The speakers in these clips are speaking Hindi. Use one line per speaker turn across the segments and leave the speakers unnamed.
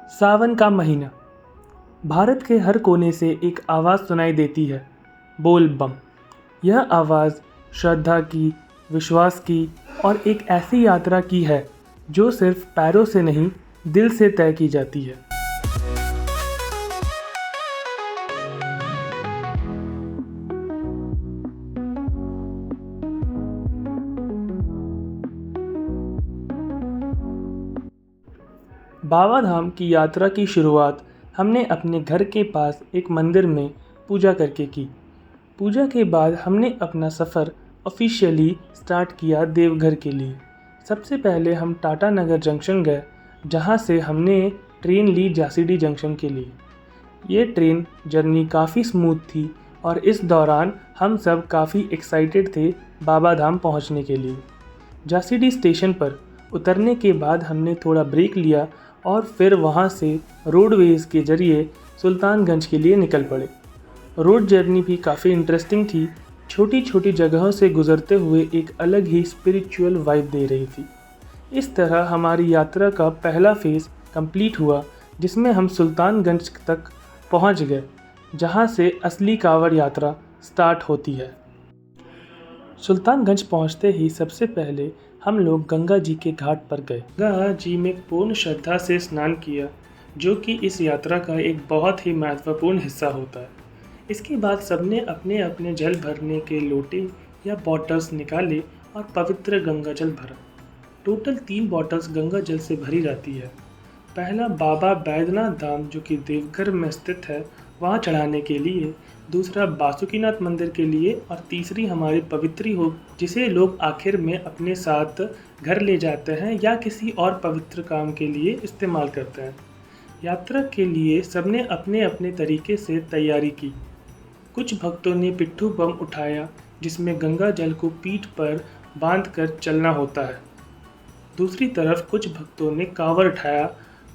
सावन का महीना भारत के हर कोने से एक आवाज़ सुनाई देती है, बोल बम। यह आवाज़ श्रद्धा की, विश्वास की और एक ऐसी यात्रा की है जो सिर्फ पैरों से नहीं, दिल से तय की जाती है। बाबा धाम की यात्रा की शुरुआत हमने अपने घर के पास एक मंदिर में पूजा करके की। पूजा के बाद हमने अपना सफ़र ऑफिशियली स्टार्ट किया देवघर के लिए। सबसे पहले हम टाटा नगर जंक्शन गए, जहां से हमने ट्रेन ली जासीडी जंक्शन के लिए। ये ट्रेन जर्नी काफ़ी स्मूथ थी और इस दौरान हम सब काफ़ी एक्साइटेड थे बाबा धाम पहुंचने के लिए। जासीडी स्टेशन पर उतरने के बाद हमने थोड़ा ब्रेक लिया और फिर वहां से रोडवेज़ के ज़रिए सुल्तानगंज के लिए निकल पड़े। रोड जर्नी भी काफ़ी इंटरेस्टिंग थी, छोटी छोटी जगहों से गुजरते हुए एक अलग ही स्पिरिचुअल वाइब दे रही थी। इस तरह हमारी यात्रा का पहला फेज़ कंप्लीट हुआ, जिसमें हम सुल्तानगंज तक पहुंच गए, जहां से असली कांवड़ यात्रा स्टार्ट होती है। सुल्तानगंज पहुंचते ही सबसे पहले हम लोग गंगा जी के घाट पर गए। गंगा जी में पूर्ण श्रद्धा से स्नान किया, जो कि इस यात्रा का एक बहुत ही महत्वपूर्ण हिस्सा होता है। इसके बाद सबने अपने अपने जल भरने के लोटे या बॉटल्स निकाले और पवित्र गंगा जल भरा। टोटल 3 बॉटल्स गंगा जल से भरी जाती है। पहला बाबा बैद्यनाथ धाम, जो कि देवघर में स्थित है, वहाँ चढ़ाने के लिए, दूसरा बासुकीनाथ मंदिर के लिए और तीसरी हमारी पवित्री हो, जिसे लोग आखिर में अपने साथ घर ले जाते हैं या किसी और पवित्र काम के लिए इस्तेमाल करते हैं। यात्रा के लिए सबने अपने अपने तरीके से तैयारी की। कुछ भक्तों ने पिट्ठू बम उठाया, जिसमें गंगा जल को पीठ पर बांधकर चलना होता है। दूसरी तरफ कुछ भक्तों ने कांवड़ उठाया,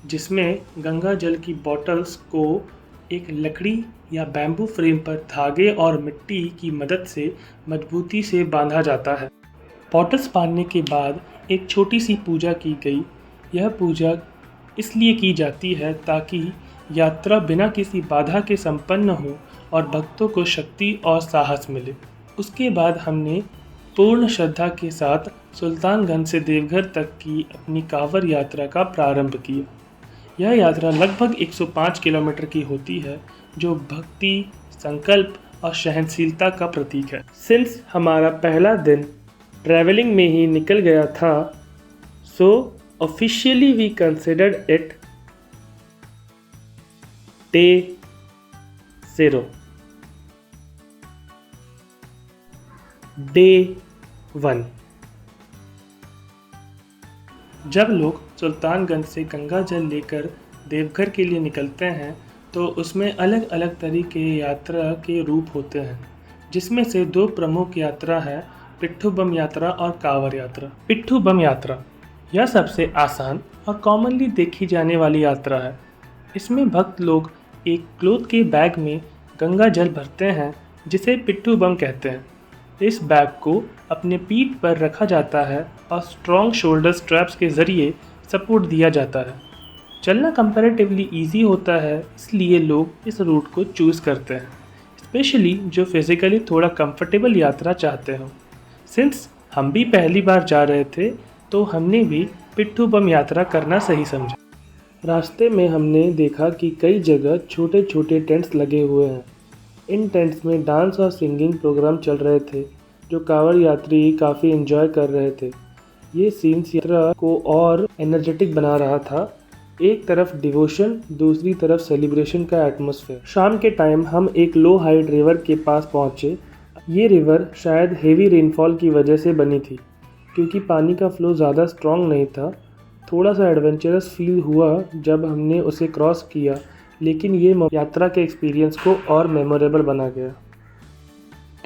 जिसमें गंगा जल की बॉटल्स को एक लकड़ी या बैम्बू फ्रेम पर धागे और मिट्टी की मदद से मजबूती से बांधा जाता है। बॉटल्स बांधने के बाद एक छोटी सी पूजा की गई। यह पूजा इसलिए की जाती है ताकि यात्रा बिना किसी बाधा के संपन्न हो और भक्तों को शक्ति और साहस मिले। उसके बाद हमने पूर्ण श्रद्धा के साथ सुल्तानगंज से देवघर तक की अपनी कांवड़ यात्रा का प्रारंभ किया। यह यात्रा लगभग 105 किलोमीटर की होती है, जो भक्ति, संकल्प और सहनशीलता का प्रतीक है। सिंस हमारा पहला दिन ट्रैवलिंग में ही निकल गया था, so officially we considered it day 0। Day 1। जब लोग सुल्तानगंज से गंगा जल लेकर देवघर के लिए निकलते हैं, तो उसमें अलग अलग तरीके यात्रा के रूप होते हैं, जिसमें से 2 प्रमुख यात्रा है, पिट्ठू बम यात्रा और कांवड़ यात्रा। पिट्ठू बम यात्रा यह सबसे आसान और कॉमनली देखी जाने वाली यात्रा है। इसमें भक्त लोग एक क्लॉथ के बैग में गंगा जल भरते हैं, जिसे पिट्ठू बम कहते हैं। इस बैग को अपने पीठ पर रखा जाता है और स्ट्रॉन्ग शोल्डर स्ट्रैप्स के ज़रिए सपोर्ट दिया जाता है। चलना कंपैरेटिवली इजी होता है, इसलिए लोग इस रूट को चूज़ करते हैं, स्पेशली जो फिज़िकली थोड़ा कंफर्टेबल यात्रा चाहते हो। सिंस हम भी पहली बार जा रहे थे, तो हमने भी पिट्ठू बम यात्रा करना सही समझा। रास्ते में हमने देखा कि कई जगह छोटे छोटे टेंट्स लगे हुए हैं। इन टेंट्स में डांस और सिंगिंग प्रोग्राम चल रहे थे, जो कांवड़ यात्री काफ़ी एंजॉय कर रहे थे। ये सीन्स यात्रा को और एनर्जेटिक बना रहा था। एक तरफ डिवोशन, दूसरी तरफ सेलिब्रेशन का एटमॉस्फेयर। शाम के टाइम हम एक लो हाइट रिवर के पास पहुँचे। ये रिवर शायद हेवी रेनफॉल की वजह से बनी थी, क्योंकि पानी का फ्लो ज़्यादा स्ट्रॉन्ग नहीं था। थोड़ा सा एडवेंचरस फील हुआ जब हमने उसे क्रॉस किया, लेकिन ये यात्रा के एक्सपीरियंस को और मेमोरेबल बना गया।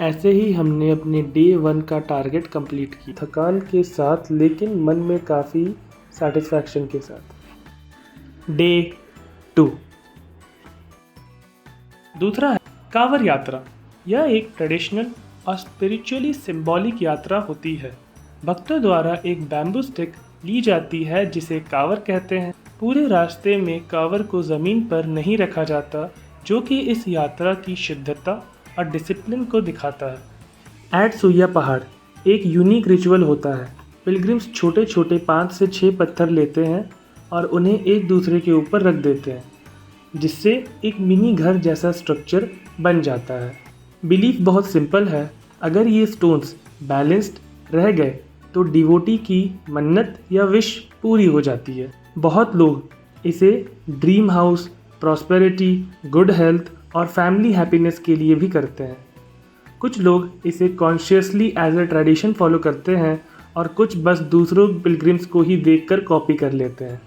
ऐसे ही हमने अपने डे 1 का टारगेट कंप्लीट किया, थकान के साथ, लेकिन मन में काफ़ी सेटिस्फैक्शन के साथ। डे 2। दूसरा है कांवड़ यात्रा। यह एक ट्रेडिशनल और स्पिरिचुअली सिंबॉलिक यात्रा होती है। भक्तों द्वारा एक बैम्बू स्टिक ली जाती है, जिसे कांवड़ कहते हैं। पूरे रास्ते में कांवर को ज़मीन पर नहीं रखा जाता, जो कि इस यात्रा की शिद्दत और डिसिप्लिन को दिखाता है। एट सुइया पहाड़ एक यूनिक रिचुअल होता है। पिलग्रिम्स छोटे छोटे 5 से 6 पत्थर लेते हैं और उन्हें एक दूसरे के ऊपर रख देते हैं, जिससे एक मिनी घर जैसा स्ट्रक्चर बन जाता है। बिलीफ बहुत सिंपल है, अगर ये स्टोन्स बैलेंस्ड रह गए तो डिवोटी की मन्नत या विश पूरी हो जाती है। बहुत लोग इसे dream house, prosperity, good health और फैमिली हैप्पीनेस के लिए भी करते हैं। कुछ लोग इसे consciously as a tradition follow करते हैं और कुछ बस दूसरों पिलग्रिम्स को ही देखकर कॉपी कर लेते हैं।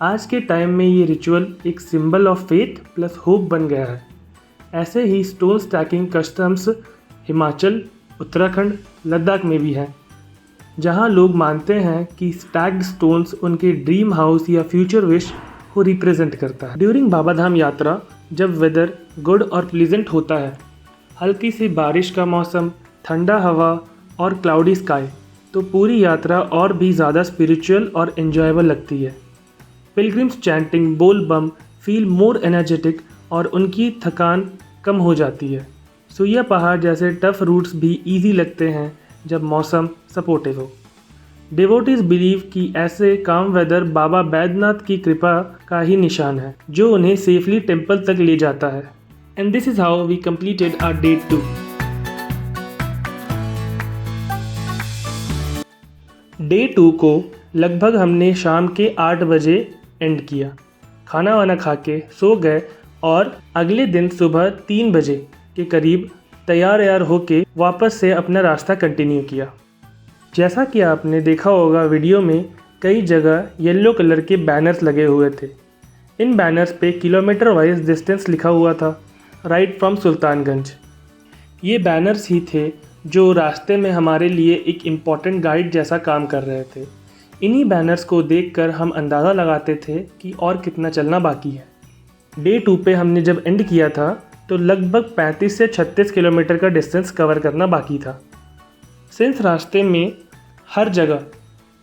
आज के टाइम में ये रिचुअल एक symbol of faith plus hope बन गया है। ऐसे ही stone stacking customs Himachal, Uttarakhand, Ladakh में भी हैं, जहां लोग मानते हैं कि स्टैक्ड स्टोन्स उनके ड्रीम हाउस या फ्यूचर विश को रिप्रेजेंट करता है। ड्यूरिंग बाबा धाम यात्रा जब वेदर गुड और प्लीजेंट होता है, हल्की सी बारिश का मौसम, ठंडा हवा और क्लाउडी स्काई, तो पूरी यात्रा और भी ज़्यादा स्पिरिचुअल और एंजॉयबल लगती है। पिलग्रिम्स चैंटिंग बोल बम फील मोर एनर्जेटिक और उनकी थकान कम हो जाती है। सुइया पहाड़ जैसे टफ रूट्स भी इजी लगते हैं जब मौसम सपोर्टिव हो। डिवोटीज बिलीव कि ऐसे काम वेदर बाबा बैद्यनाथ की कृपा का ही निशान है, जो उन्हें सेफली टेम्पल तक ले जाता है। And this is how we completed our day 2। Day 2 को लगभग हमने शाम के 8 बजे एंड किया। खाना वाना खा के सो गए और अगले दिन सुबह 3 बजे के करीब तैयार होके वापस से अपना रास्ता कंटिन्यू किया। जैसा कि आपने देखा होगा वीडियो में, कई जगह येलो कलर के बैनर्स लगे हुए थे। इन बैनर्स पे किलोमीटर वाइज डिस्टेंस लिखा हुआ था, राइट फ्रॉम सुल्तानगंज। ये बैनर्स ही थे जो रास्ते में हमारे लिए एक इम्पॉर्टेंट गाइड जैसा काम कर रहे थे। इन्हीं बैनर्स को देखकर हम अंदाज़ा लगाते थे कि और कितना चलना बाकी है। डे 2 पे हमने जब एंड किया था तो लगभग 35 से 36 किलोमीटर का डिस्टेंस कवर करना बाकी था। सिंस रास्ते में हर जगह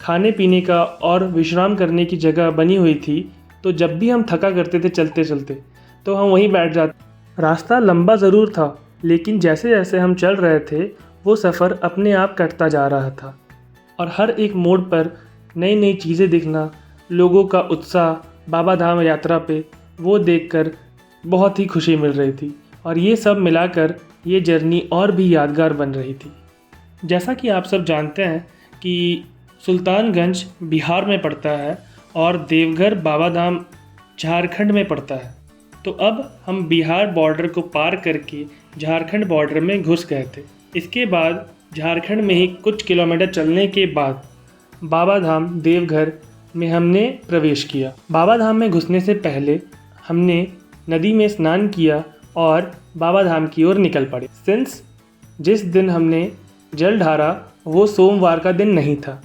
खाने पीने का और विश्राम करने की जगह बनी हुई थी, तो जब भी हम थका करते थे चलते चलते, तो हम वहीं बैठ जाते। रास्ता लंबा ज़रूर था, लेकिन जैसे जैसे हम चल रहे थे वो सफ़र अपने आप कटता जा रहा था और हर एक मोड़ पर नई नई चीज़ें दिखना, लोगों का उत्साह बाबा धाम यात्रा पे, वो देखकर बहुत ही खुशी मिल रही थी और ये सब मिलाकर ये जर्नी और भी यादगार बन रही थी। जैसा कि आप सब जानते हैं कि सुल्तानगंज बिहार में पड़ता है और देवघर बाबा धाम झारखंड में पड़ता है। तो अब हम बिहार बॉर्डर को पार करके झारखंड बॉर्डर में घुस गए थे। इसके बाद झारखंड में ही कुछ किलोमीटर चलने के बाद बाबा धाम देवघर में हमने प्रवेश किया। बाबा धाम में घुसने से पहले हमने नदी में स्नान किया और बाबा धाम की ओर निकल पड़े। सिंस जिस दिन हमने जल ढारा वो सोमवार का दिन नहीं था।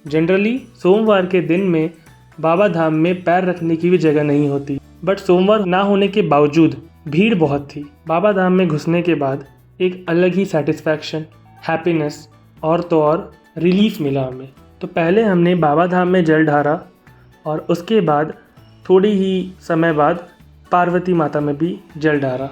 जनरली सोमवार के दिन में बाबा धाम में पैर रखने की भी जगह नहीं होती, बट सोमवार ना होने के बावजूद भीड़ बहुत थी। बाबा धाम में घुसने के बाद एक अलग ही सेटिस्फैक्शन, हैप्पीनेस और तो और रिलीफ मिला हमें। तो पहले हमने बाबा धाम में जल ढारा और उसके बाद थोड़ी ही समय बाद पार्वती माता में भी जल ढारा।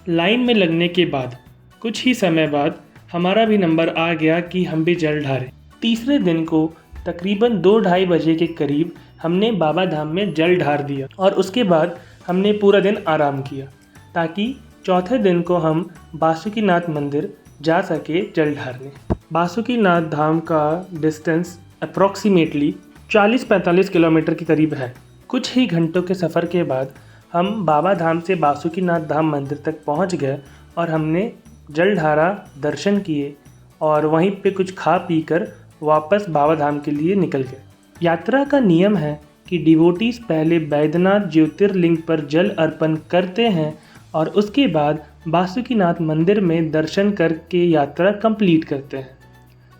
लाइन में लगने के बाद कुछ ही समय बाद हमारा भी नंबर आ गया कि हम भी जल ढारें। तीसरे दिन को तकरीबन 2-2:30 बजे के करीब हमने बाबा धाम में जल ढार दिया और उसके बाद हमने पूरा दिन आराम किया ताकि चौथे दिन को हम बासुकीनाथ मंदिर जा सके जल ढारने। बासुकीनाथ धाम का डिस्टेंस अप्रॉक्सीमेटली 40-45 किलोमीटर के करीब है। कुछ ही घंटों के सफ़र के बाद हम बाबा धाम से बासुकीनाथ धाम मंदिर तक पहुंच गए और हमने जल ढारा, दर्शन किए और वहीं पे कुछ खा पी कर वापस बाबा धाम के लिए निकल गए। यात्रा का नियम है कि डिवोटीज पहले बैद्यनाथ ज्योतिर्लिंग पर जल अर्पण करते हैं और उसके बाद बासुकीनाथ मंदिर में दर्शन करके यात्रा कंप्लीट करते हैं।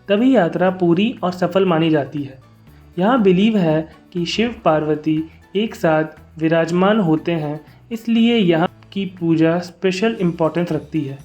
तभी यात्रा पूरी और सफल मानी जाती है। यहाँ बिलीव है कि शिव पार्वती एक साथ विराजमान होते हैं, इसलिए यहाँ की पूजा स्पेशल इम्पोर्टेंस रखती है।